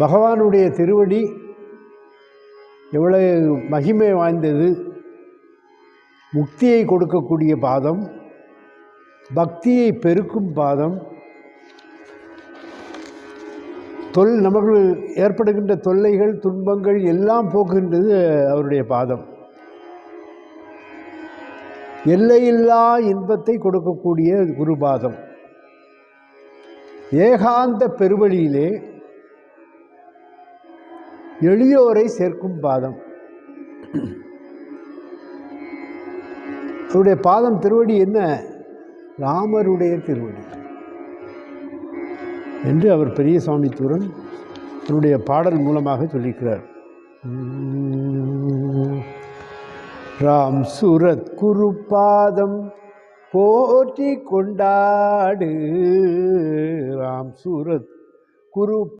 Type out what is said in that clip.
பகவானுடைய திருவடி எவ்வளவு மகிமை வாய்ந்தது, முக்தியை கொடுக்கக்கூடிய பாதம், பக்தியை பெருக்கும் பாதம், நமக்கு ஏற்படுகின்ற தொல்லைகள் துன்பங்கள் எல்லாம் போக்குகின்றது அவருடைய பாதம். எல்லையில்லா இன்பத்தை கொடுக்கக்கூடிய குருபாதம், ஏகாந்த பெருவழியிலே எளியோரை சேர்க்கும் பாதம். அவருடைய பாதம் திருவடி என்ன? ராமருடைய திருவடி என்று அவர் பெரிய சுவாமி தூரன் தன்னுடைய பாடல் மூலமாக சொல்லியிருக்கிறார். ராம் சூரத் குரு பாதம் போற்றி கொண்டாடு, ராம் சூரத் குரு